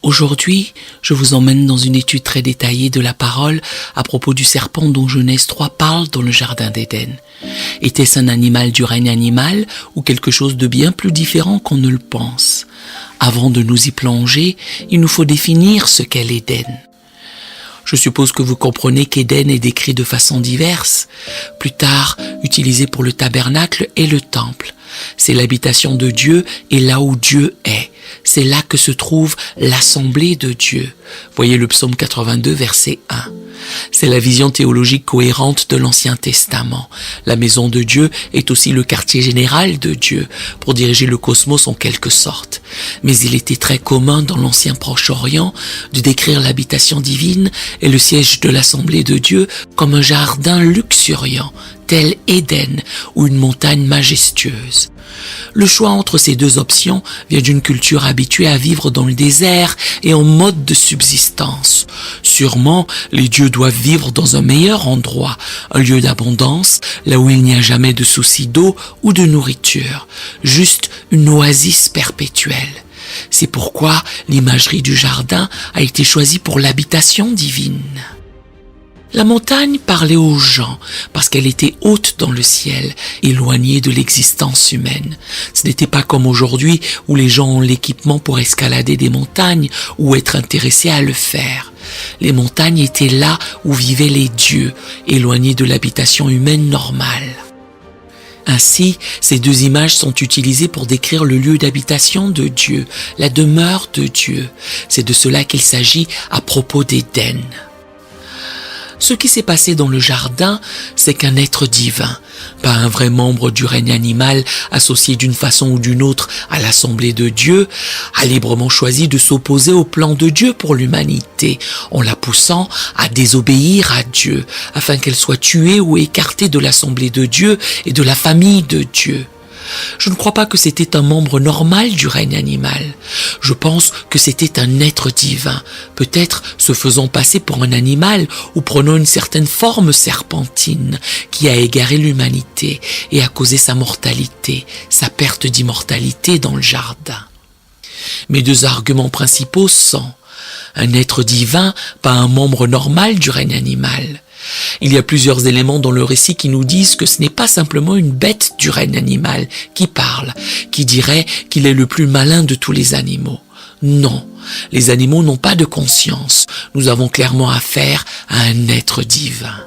Aujourd'hui, je vous emmène dans une étude très détaillée de la parole à propos du serpent dont Genèse 3 parle dans le jardin d'Éden. Était-ce un animal du règne animal ou quelque chose de bien plus différent qu'on ne le pense? Avant de nous y plonger, il nous faut définir ce qu'est l'Éden. Je suppose que vous comprenez qu'Éden est décrit de façon diverse, plus tard utilisé pour le tabernacle et le temple. C'est l'habitation de Dieu et là où Dieu est. C'est là que se trouve l'assemblée de Dieu. Voyez le psaume 82, verset 1. C'est la vision théologique cohérente de l'Ancien Testament. La maison de Dieu est aussi le quartier général de Dieu, pour diriger le cosmos en quelque sorte. Mais il était très commun dans l'Ancien Proche-Orient de décrire l'habitation divine et le siège de l'assemblée de Dieu comme un jardin luxuriant, tel Éden ou une montagne majestueuse. Le choix entre ces deux options vient d'une culture habituée à vivre dans le désert et en mode de subsistance. Sûrement, les dieux doivent vivre dans un meilleur endroit, un lieu d'abondance, là où il n'y a jamais de soucis d'eau ou de nourriture, juste une oasis perpétuelle. C'est pourquoi l'imagerie du jardin a été choisie pour l'habitation divine. La montagne parlait aux gens parce qu'elle était haute dans le ciel, éloignée de l'existence humaine. Ce n'était pas comme aujourd'hui où les gens ont l'équipement pour escalader des montagnes ou être intéressés à le faire. Les montagnes étaient là où vivaient les dieux, éloignés de l'habitation humaine normale. Ainsi, ces deux images sont utilisées pour décrire le lieu d'habitation de Dieu, la demeure de Dieu. C'est de cela qu'il s'agit à propos d'Éden. Ce qui s'est passé dans le jardin, c'est qu'un être divin, pas un vrai membre du règne animal associé d'une façon ou d'une autre à l'assemblée de Dieu, a librement choisi de s'opposer au plan de Dieu pour l'humanité, en la poussant à désobéir à Dieu, afin qu'elle soit tuée ou écartée de l'assemblée de Dieu et de la famille de Dieu. Je ne crois pas que c'était un membre normal du règne animal. Je pense que c'était un être divin, peut-être se faisant passer pour un animal ou prenant une certaine forme serpentine qui a égaré l'humanité et a causé sa mortalité, sa perte d'immortalité dans le jardin. Mes deux arguments principaux sont un être divin, pas un membre normal du règne animal. Il y a plusieurs éléments dans le récit qui nous disent que ce n'est pas simplement une bête du règne animal qui parle, qui dirait qu'il est le plus malin de tous les animaux. Non, les animaux n'ont pas de conscience. Nous avons clairement affaire à un être divin.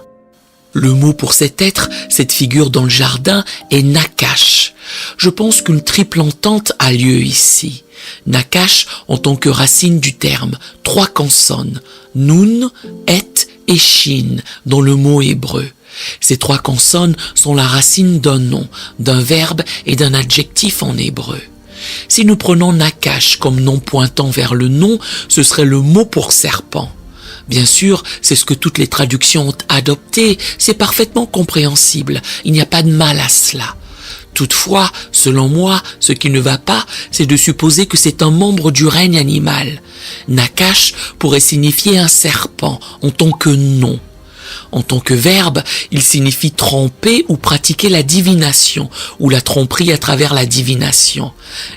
Le mot pour cet être, cette figure dans le jardin, est Nakash. Je pense qu'une triple entente a lieu ici. Nakash en tant que racine du terme, 3 consonnes, Nun, Et et Shin dans le mot hébreu. Ces 3 consonnes sont la racine d'un nom, d'un verbe et d'un adjectif en hébreu. Si nous prenons Nakash comme nom pointant vers le nom, ce serait le mot pour serpent. Bien sûr, c'est ce que toutes les traductions ont adopté, c'est parfaitement compréhensible, il n'y a pas de mal à cela. Toutefois, selon moi, ce qui ne va pas, c'est de supposer que c'est un membre du règne animal. Nakash pourrait signifier un serpent en tant que nom. En tant que verbe, il signifie tromper ou pratiquer la divination, ou la tromperie à travers la divination.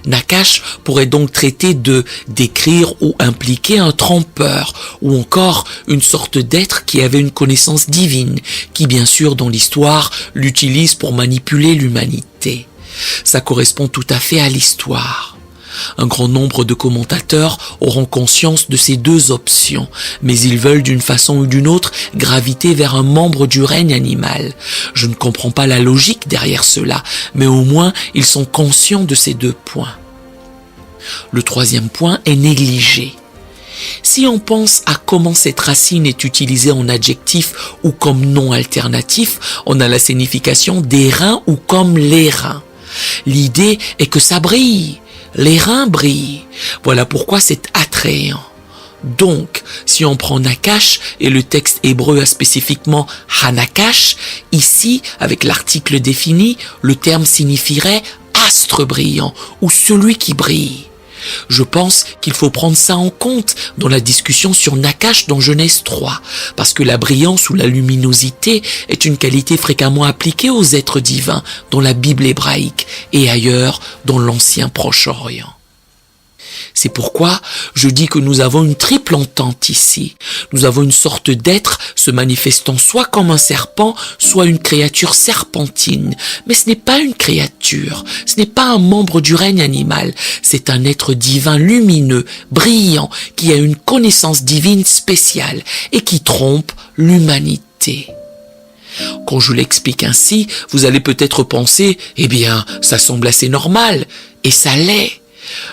Nakash pourrait donc traiter de décrire ou impliquer un trompeur, ou encore une sorte d'être qui avait une connaissance divine, qui bien sûr dans l'histoire l'utilise pour manipuler l'humanité. Ça correspond tout à fait à l'histoire. Un grand nombre de commentateurs auront conscience de ces deux options, mais ils veulent d'une façon ou d'une autre graviter vers un membre du règne animal. Je ne comprends pas la logique derrière cela, mais au moins ils sont conscients de ces 2 points. Le 3e point est négligé. Si on pense à comment cette racine est utilisée en adjectif ou comme nom alternatif, on a la signification des reins ou comme les reins. L'idée est que ça brille. Les reins brillent. Voilà pourquoi c'est attrayant. Donc, si on prend Nakash et le texte hébreu a spécifiquement Hanakash, ici, avec l'article défini, le terme signifierait astre brillant ou celui qui brille. Je pense qu'il faut prendre ça en compte dans la discussion sur Nakash dans Genèse 3, parce que la brillance ou la luminosité est une qualité fréquemment appliquée aux êtres divins dans la Bible hébraïque et ailleurs dans l'Ancien Proche-Orient. C'est pourquoi je dis que nous avons une triple entente ici. Nous avons une sorte d'être se manifestant soit comme un serpent, soit une créature serpentine. Mais ce n'est pas une créature, ce n'est pas un membre du règne animal, c'est un être divin lumineux, brillant, qui a une connaissance divine spéciale et qui trompe l'humanité. Quand je l'explique ainsi, vous allez peut-être penser, eh bien, ça semble assez normal, et ça l'est.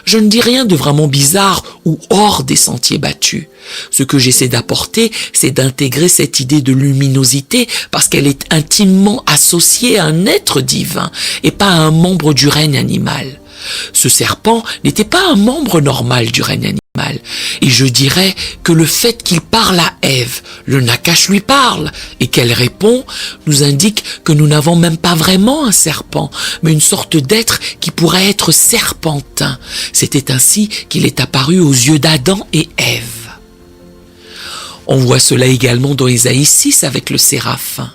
Je ne dis rien de vraiment bizarre ou hors des sentiers battus. Ce que j'essaie d'apporter, c'est d'intégrer cette idée de luminosité parce qu'elle est intimement associée à un être divin et pas à un membre du règne animal. Ce serpent n'était pas un membre normal du règne animal. Et je dirais que le fait qu'il parle à Ève, le Nakash lui parle, et qu'elle répond, nous indique que nous n'avons même pas vraiment un serpent, mais une sorte d'être qui pourrait être serpentin. C'était ainsi qu'il est apparu aux yeux d'Adam et Ève. On voit cela également dans Ésaïe 6 avec le séraphin.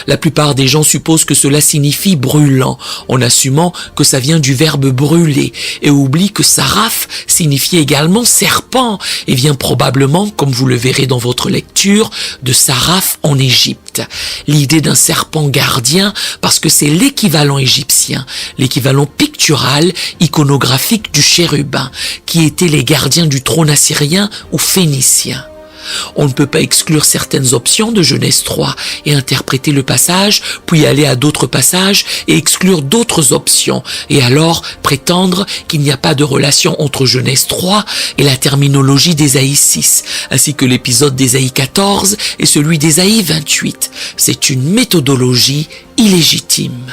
La plupart des gens supposent que cela signifie brûlant, en assumant que ça vient du verbe brûler, et oublient que saraph signifie également serpent, et vient probablement, comme vous le verrez dans votre lecture, de Saraph en Égypte. L'idée d'un serpent gardien, parce que c'est l'équivalent égyptien, l'équivalent pictural, iconographique du chérubin, qui étaient les gardiens du trône assyrien ou phénicien. On ne peut pas exclure certaines options de Genèse 3 et interpréter le passage, puis aller à d'autres passages et exclure d'autres options, et alors prétendre qu'il n'y a pas de relation entre Genèse 3 et la terminologie d'Ésaïe 6, ainsi que l'épisode d'Ésaïe 14 et celui d'Ésaïe 28. C'est une méthodologie illégitime.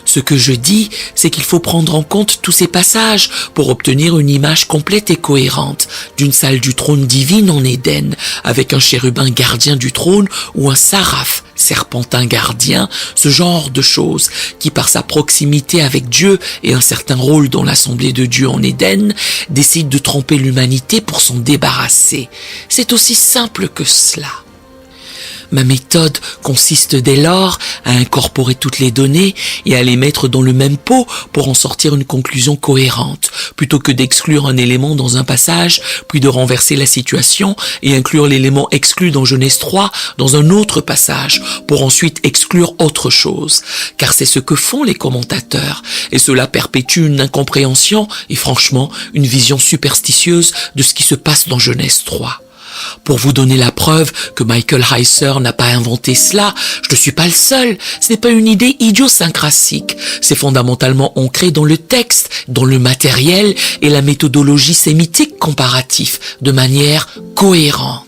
Ce que je dis, c'est qu'il faut prendre en compte tous ces passages pour obtenir une image complète et cohérente d'une salle du trône divine en Éden, avec un chérubin gardien du trône ou un saraph, serpentin gardien, ce genre de choses qui, par sa proximité avec Dieu et un certain rôle dans l'assemblée de Dieu en Éden, décide de tromper l'humanité pour s'en débarrasser. C'est aussi simple que cela. Ma méthode consiste dès lors à incorporer toutes les données et à les mettre dans le même pot pour en sortir une conclusion cohérente, plutôt que d'exclure un élément dans un passage, puis de renverser la situation et inclure l'élément exclu dans Genèse 3 dans un autre passage, pour ensuite exclure autre chose. Car c'est ce que font les commentateurs, et cela perpétue une incompréhension et franchement une vision superstitieuse de ce qui se passe dans Genèse 3. Pour vous donner la preuve que Michael Heiser n'a pas inventé cela, je ne suis pas le seul. Ce n'est pas une idée idiosyncratique. C'est fondamentalement ancré dans le texte, dans le matériel et la méthodologie sémitique comparatif, de manière cohérente.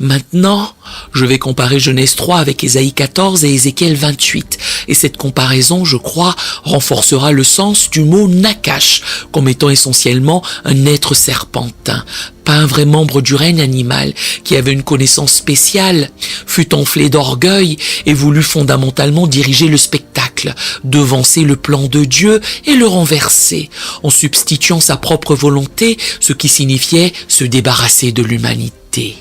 Maintenant, je vais comparer Genèse 3 avec Ésaïe 14 et Ézéchiel 28. Et cette comparaison, je crois, renforcera le sens du mot Nakash, comme étant essentiellement un être serpentin, pas un vrai membre du règne animal, qui avait une connaissance spéciale, fut enflé d'orgueil et voulut fondamentalement diriger le spectacle, devancer le plan de Dieu et le renverser, en substituant sa propre volonté, ce qui signifiait se débarrasser de l'humanité.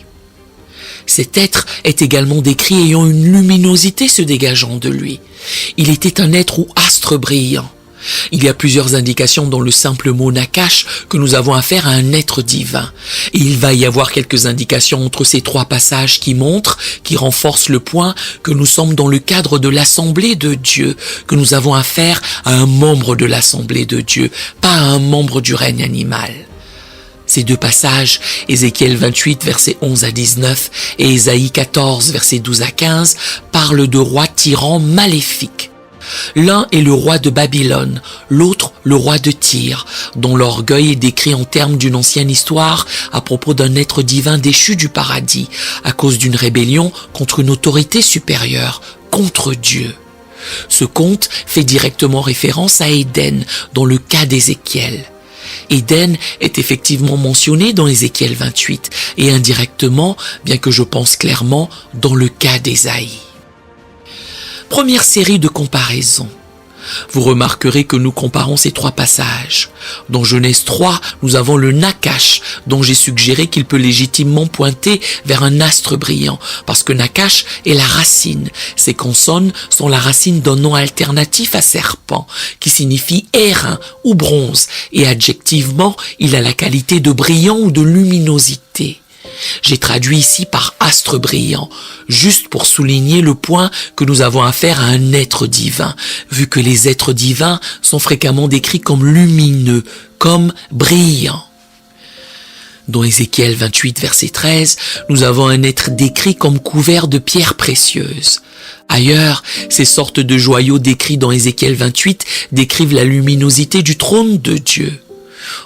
Cet être est également décrit ayant une luminosité se dégageant de lui. Il était un être ou astre brillant. Il y a plusieurs indications dans le simple mot Nakash que nous avons affaire à un être divin. Et il va y avoir quelques indications entre ces trois passages qui renforcent le point que nous sommes dans le cadre de l'assemblée de Dieu, que nous avons affaire à un membre de l'assemblée de Dieu, pas à un membre du règne animal. Ces deux passages, Ézéchiel 28, versets 11 à 19 et Ésaïe 14, versets 12 à 15, parlent de rois tyrans maléfiques. L'un est le roi de Babylone, l'autre le roi de Tyr, dont l'orgueil est décrit en termes d'une ancienne histoire à propos d'un être divin déchu du paradis, à cause d'une rébellion contre une autorité supérieure, contre Dieu. Ce conte fait directement référence à Éden, dans le cas d'Ézéchiel. Éden est effectivement mentionné dans Ézéchiel 28 et indirectement, bien que je pense clairement, dans le cas d'Ésaïe. Première série de comparaisons. Vous remarquerez que nous comparons ces trois passages. Dans Genèse 3, nous avons le Nakash, dont j'ai suggéré qu'il peut légitimement pointer vers un astre brillant, parce que Nakash est la racine. Ces consonnes sont la racine d'un nom alternatif à serpent, qui signifie airain ou bronze, et adjectivement, il a la qualité de brillant ou de luminosité. J'ai traduit ici par astre brillant, juste pour souligner le point que nous avons affaire à un être divin, vu que les êtres divins sont fréquemment décrits comme lumineux, comme brillants. Dans Ézéchiel 28, verset 13, nous avons un être décrit comme couvert de pierres précieuses. Ailleurs, ces sortes de joyaux décrits dans Ézéchiel 28 décrivent la luminosité du trône de Dieu.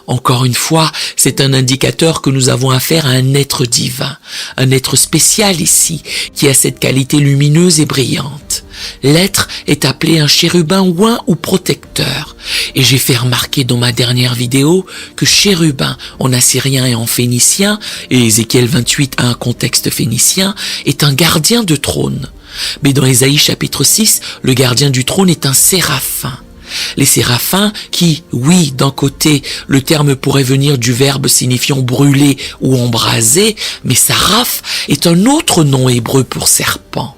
Encore une fois, c'est un indicateur que nous avons affaire à un être divin, un être spécial ici, qui a cette qualité lumineuse et brillante. L'être est appelé un chérubin oint ou protecteur. Et j'ai fait remarquer dans ma dernière vidéo que chérubin en assyrien et en phénicien, et Ézéchiel 28 a un contexte phénicien, est un gardien de trône. Mais dans Ésaïe chapitre 6, le gardien du trône est un séraphin. Les séraphins qui, oui, d'un côté, le terme pourrait venir du verbe signifiant brûler ou embraser, mais saraph est un autre nom hébreu pour serpent.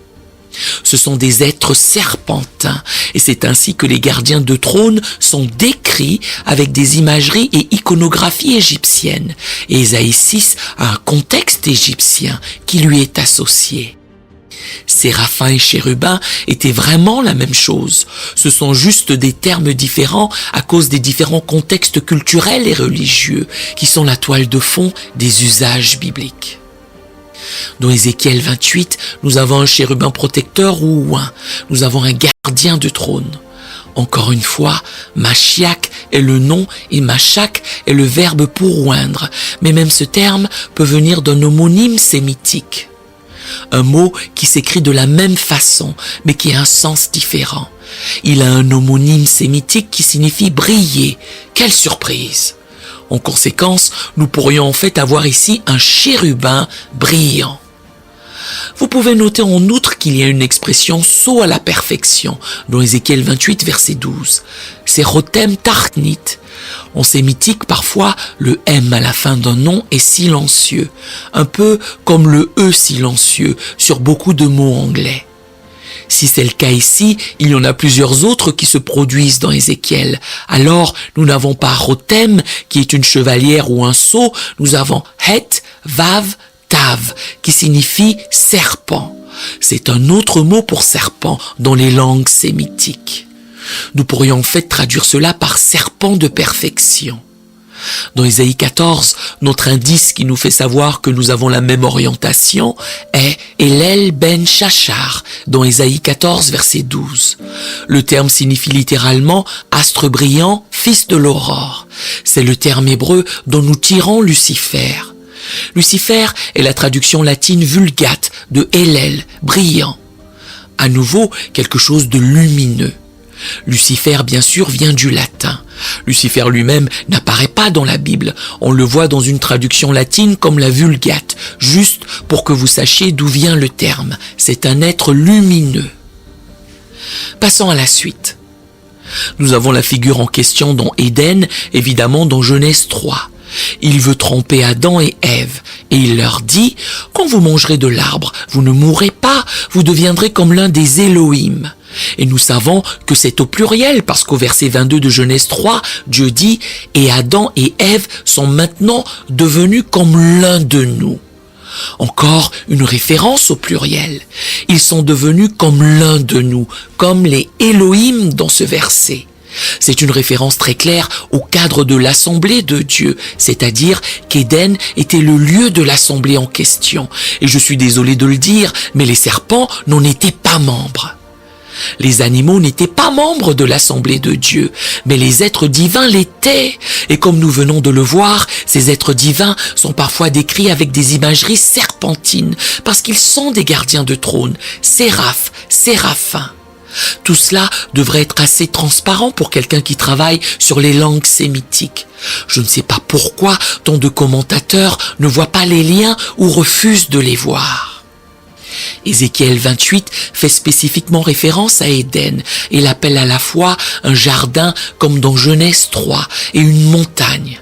Ce sont des êtres serpentins, et c'est ainsi que les gardiens de trône sont décrits avec des imageries et iconographies égyptiennes. Et Ésaïe 6 a un contexte égyptien qui lui est associé. Séraphins et chérubins étaient vraiment la même chose. Ce sont juste des termes différents à cause des différents contextes culturels et religieux qui sont la toile de fond des usages bibliques. Dans Ézéchiel 28, nous avons un chérubin protecteur ou oint. Nous avons un gardien de trône. Encore une fois, Mashiach est le nom et Mashak est le verbe pour oindre. Mais même ce terme peut venir d'un homonyme sémitique. Un mot qui s'écrit de la même façon, mais qui a un sens différent. Il a un homonyme sémitique qui signifie briller. Quelle surprise! En conséquence, nous pourrions en fait avoir ici un chérubin brillant. Vous pouvez noter en outre qu'il y a une expression saut à la perfection dans Ézéchiel 28, verset 12. C'est Rotem Tartnit. En sémitique, parfois, le M à la fin d'un nom est silencieux, un peu comme le E silencieux sur beaucoup de mots anglais. Si c'est le cas ici, il y en a plusieurs autres qui se produisent dans Ézéchiel. Alors, nous n'avons pas Rotem, qui est une chevalière ou un sceau, nous avons Het, Vav, Tav, qui signifie serpent. C'est un autre mot pour serpent dans les langues sémitiques. Nous pourrions en fait traduire cela par serpent de perfection. Dans Ésaïe 14, notre indice qui nous fait savoir que nous avons la même orientation est Elel ben Shachar, dans Ésaïe 14, verset 12. Le terme signifie littéralement astre brillant, fils de l'aurore. C'est le terme hébreu dont nous tirons Lucifer. Lucifer est la traduction latine vulgate de Elel, brillant. À nouveau, quelque chose de lumineux. Lucifer, bien sûr, vient du latin. Lucifer lui-même n'apparaît pas dans la Bible. On le voit dans une traduction latine comme la Vulgate, juste pour que vous sachiez d'où vient le terme. C'est un être lumineux. Passons à la suite. Nous avons la figure en question dans Éden, évidemment dans Genèse 3. Il veut tromper Adam et Ève, et il leur dit « Quand vous mangerez de l'arbre, vous ne mourrez pas, vous deviendrez comme l'un des Elohim. » Et nous savons que c'est au pluriel, parce qu'au verset 22 de Genèse 3, Dieu dit « Et Adam et Ève sont maintenant devenus comme l'un de nous. » Encore une référence au pluriel. Ils sont devenus comme l'un de nous, comme les Elohim dans ce verset. C'est une référence très claire au cadre de l'assemblée de Dieu, c'est-à-dire qu'Éden était le lieu de l'assemblée en question. Et je suis désolé de le dire, mais les serpents n'en étaient pas membres. Les animaux n'étaient pas membres de l'assemblée de Dieu, mais les êtres divins l'étaient. Et comme nous venons de le voir, ces êtres divins sont parfois décrits avec des imageries serpentines, parce qu'ils sont des gardiens de trône, séraphes, séraphins. Tout cela devrait être assez transparent pour quelqu'un qui travaille sur les langues sémitiques. Je ne sais pas pourquoi tant de commentateurs ne voient pas les liens ou refusent de les voir. Ézéchiel 28 fait spécifiquement référence à Éden et l'appelle à la fois un jardin comme dans Genèse 3 et une montagne.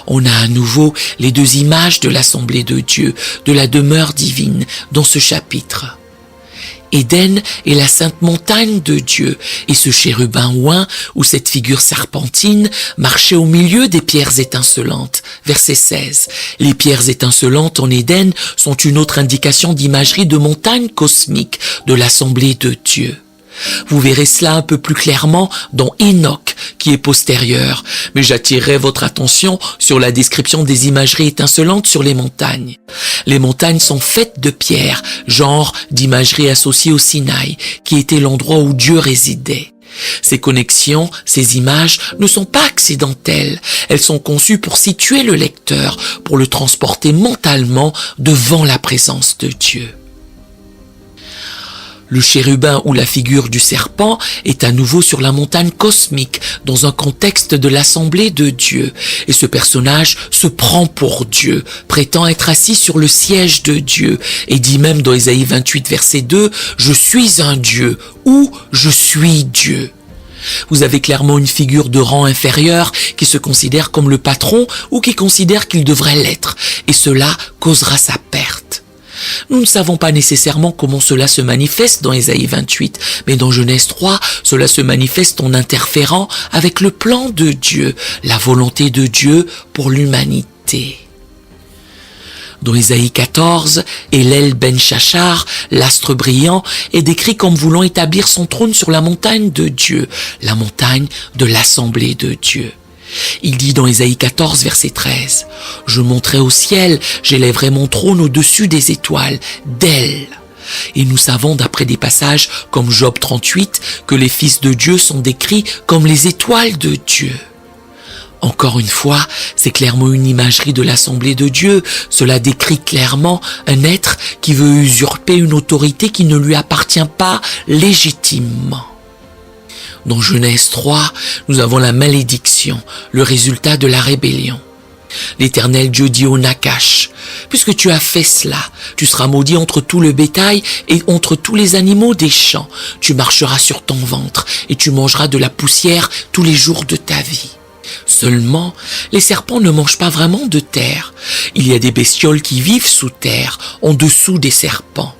On a à nouveau les deux images de l'assemblée de Dieu, de la demeure divine dans ce chapitre. Éden est la sainte montagne de Dieu et ce chérubin oint ou cette figure serpentine marchait au milieu des pierres étincelantes. Verset 16. Les pierres étincelantes en Éden sont une autre indication d'imagerie de montagne cosmique de l'assemblée de Dieu. Vous verrez cela un peu plus clairement dans Enoch, qui est postérieur, mais j'attirerai votre attention sur la description des imageries étincelantes sur les montagnes. Les montagnes sont faites de pierres, genre d'imagerie associée au Sinaï, qui était l'endroit où Dieu résidait. Ces connexions, ces images ne sont pas accidentelles, elles sont conçues pour situer le lecteur, pour le transporter mentalement devant la présence de Dieu. Le chérubin ou la figure du serpent est à nouveau sur la montagne cosmique dans un contexte de l'assemblée de Dieu. Et ce personnage se prend pour Dieu, prétend être assis sur le siège de Dieu et dit même dans Ésaïe 28 verset 2 « Je suis un Dieu » ou « Je suis Dieu ». Vous avez clairement une figure de rang inférieur qui se considère comme le patron ou qui considère qu'il devrait l'être et cela causera sa perte. Nous ne savons pas nécessairement comment cela se manifeste dans Ésaïe 28, mais dans Genèse 3, cela se manifeste en interférant avec le plan de Dieu, la volonté de Dieu pour l'humanité. Dans Ésaïe 14, Hélel ben Chachar, l'astre brillant, est décrit comme voulant établir son trône sur la montagne de Dieu, la montagne de l'assemblée de Dieu. Il dit dans Ésaïe 14, verset 13, « Je monterai au ciel, j'élèverai mon trône au-dessus des étoiles, d'elles. » Et nous savons d'après des passages comme Job 38 que les fils de Dieu sont décrits comme les étoiles de Dieu. Encore une fois, c'est clairement une imagerie de l'assemblée de Dieu. Cela décrit clairement un être qui veut usurper une autorité qui ne lui appartient pas légitimement. Dans Genèse 3, nous avons la malédiction, le résultat de la rébellion. L'Éternel Dieu dit au Nakash, « Puisque tu as fait cela, tu seras maudit entre tout le bétail et entre tous les animaux des champs. Tu marcheras sur ton ventre et tu mangeras de la poussière tous les jours de ta vie. » Seulement, les serpents ne mangent pas vraiment de terre. Il y a des bestioles qui vivent sous terre, en dessous des serpents.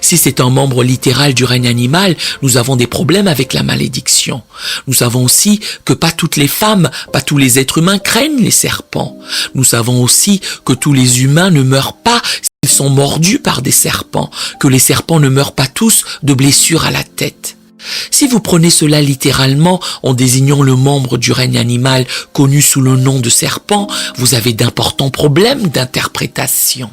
Si c'est un membre littéral du règne animal, nous avons des problèmes avec la malédiction. Nous savons aussi que pas toutes les femmes, pas tous les êtres humains craignent les serpents. Nous savons aussi que tous les humains ne meurent pas s'ils sont mordus par des serpents, que les serpents ne meurent pas tous de blessures à la tête. Si vous prenez cela littéralement en désignant le membre du règne animal connu sous le nom de serpent, vous avez d'importants problèmes d'interprétation.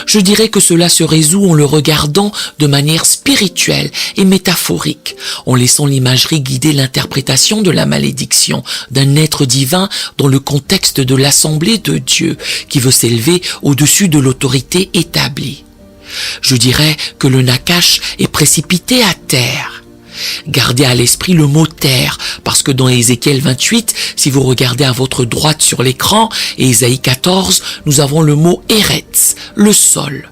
Je dirais que cela se résout en le regardant de manière spirituelle et métaphorique, en laissant l'imagerie guider l'interprétation de la malédiction d'un être divin dans le contexte de l'assemblée de Dieu qui veut s'élever au-dessus de l'autorité établie. Je dirais que le Nakash est précipité à terre. Gardez à l'esprit le mot terre, parce que dans Ézéchiel 28, si vous regardez à votre droite sur l'écran, et Ésaïe 14, nous avons le mot Eretz, le sol.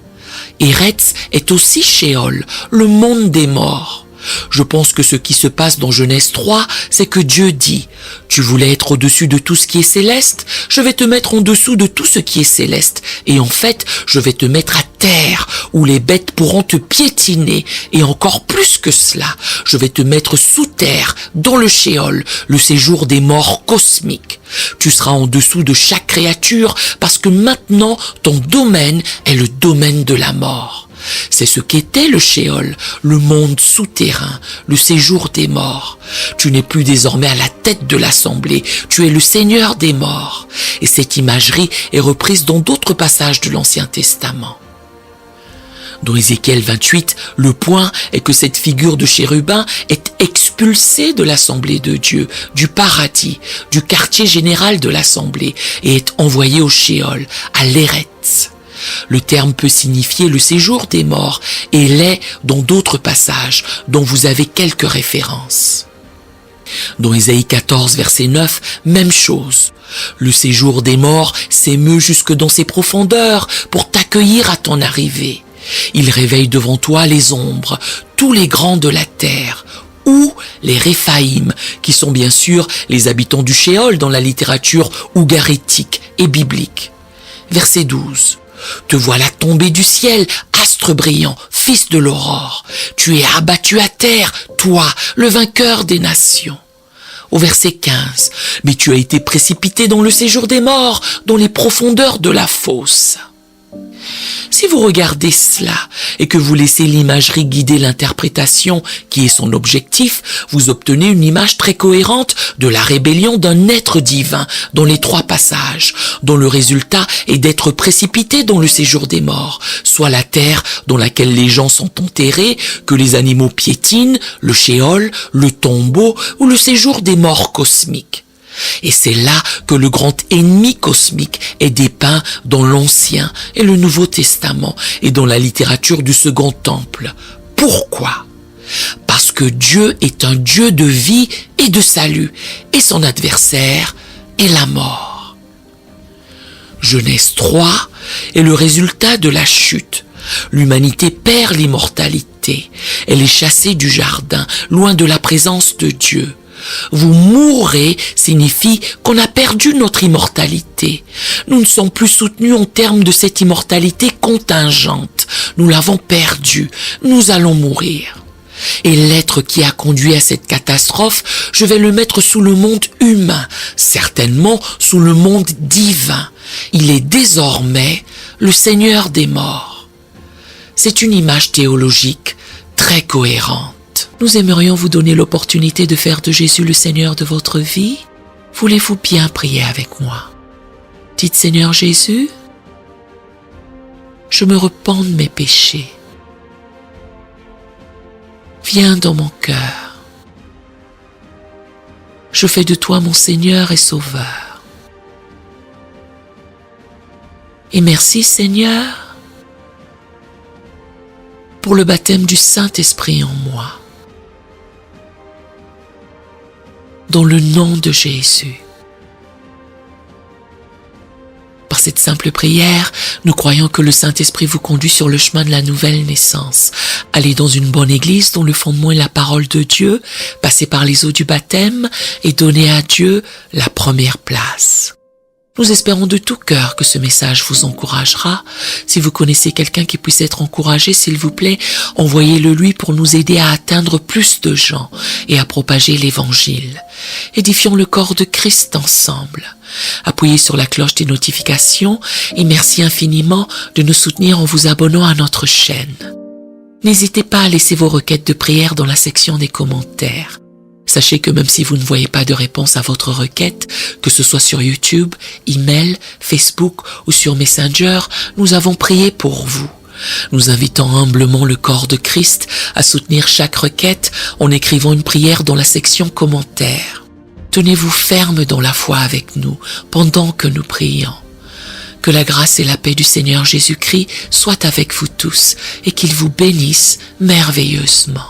Eretz est aussi Sheol, le monde des morts. Je pense que ce qui se passe dans Genèse 3, c'est que Dieu dit « Tu voulais être au-dessus de tout ce qui est céleste, je vais te mettre en dessous de tout ce qui est céleste. Et en fait, je vais te mettre à terre, où les bêtes pourront te piétiner. Et encore plus que cela, je vais te mettre sous terre, dans le Sheol, le séjour des morts cosmiques. Tu seras en dessous de chaque créature, parce que maintenant, ton domaine est le domaine de la mort. » C'est ce qu'était le Sheol, le monde souterrain, le séjour des morts. Tu n'es plus désormais à la tête de l'assemblée, tu es le Seigneur des morts. Et cette imagerie est reprise dans d'autres passages de l'Ancien Testament. Dans Ézéchiel 28, le point est que cette figure de chérubin est expulsée de l'assemblée de Dieu, du paradis, du quartier général de l'assemblée, et est envoyée au Sheol, à l'Eretz. Le terme peut signifier le séjour des morts et l'est dans d'autres passages dont vous avez quelques références. Dans Ésaïe 14, verset 9, même chose. Le séjour des morts s'émeut jusque dans ses profondeurs pour t'accueillir à ton arrivée. Il réveille devant toi les ombres, tous les grands de la terre, ou les Réphaïm, qui sont bien sûr les habitants du Shéol dans la littérature ougarétique et biblique. Verset 12. Te voilà tombé du ciel, astre brillant, fils de l'aurore. Tu es abattu à terre, toi, le vainqueur des nations. Au verset 15. Mais tu as été précipité dans le séjour des morts, dans les profondeurs de la fosse. Si vous regardez cela et que vous laissez l'imagerie guider l'interprétation qui est son objectif, vous obtenez une image très cohérente de la rébellion d'un être divin dans les 3 passages, dont le résultat est d'être précipité dans le séjour des morts, soit la terre dans laquelle les gens sont enterrés, que les animaux piétinent, le shéol, le tombeau ou le séjour des morts cosmiques. Et c'est là que le grand ennemi cosmique est dépeint dans l'Ancien et le Nouveau Testament et dans la littérature du Second Temple. Pourquoi ? Parce que Dieu est un Dieu de vie et de salut, et son adversaire est la mort. Genèse 3 est le résultat de la chute. L'humanité perd l'immortalité. Elle est chassée du jardin, loin de la présence de Dieu. Vous mourrez signifie qu'on a perdu notre immortalité. Nous ne sommes plus soutenus en termes de cette immortalité contingente. Nous l'avons perdue. Nous allons mourir. Et l'être qui a conduit à cette catastrophe, je vais le mettre sous le monde humain, certainement sous le monde divin. Il est désormais le Seigneur des morts. C'est une image théologique très cohérente. Nous aimerions vous donner l'opportunité de faire de Jésus le Seigneur de votre vie. Voulez-vous bien prier avec moi? Dites Seigneur Jésus, je me repens de mes péchés. Viens dans mon cœur. Je fais de toi mon Seigneur et Sauveur. Et merci Seigneur pour le baptême du Saint-Esprit en moi. Dans le nom de Jésus. Par cette simple prière, nous croyons que le Saint-Esprit vous conduit sur le chemin de la nouvelle naissance. Allez dans une bonne église dont le fondement est la parole de Dieu, passez par les eaux du baptême et donnez à Dieu la première place. Nous espérons de tout cœur que ce message vous encouragera. Si vous connaissez quelqu'un qui puisse être encouragé, s'il vous plaît, envoyez-le lui pour nous aider à atteindre plus de gens et à propager l'évangile. Édifions le corps de Christ ensemble. Appuyez sur la cloche des notifications et merci infiniment de nous soutenir en vous abonnant à notre chaîne. N'hésitez pas à laisser vos requêtes de prière dans la section des commentaires. Sachez que même si vous ne voyez pas de réponse à votre requête, que ce soit sur YouTube, email, Facebook ou sur Messenger, nous avons prié pour vous. Nous invitons humblement le corps de Christ à soutenir chaque requête en écrivant une prière dans la section commentaires. Tenez-vous ferme dans la foi avec nous pendant que nous prions. Que la grâce et la paix du Seigneur Jésus-Christ soient avec vous tous et qu'il vous bénisse merveilleusement.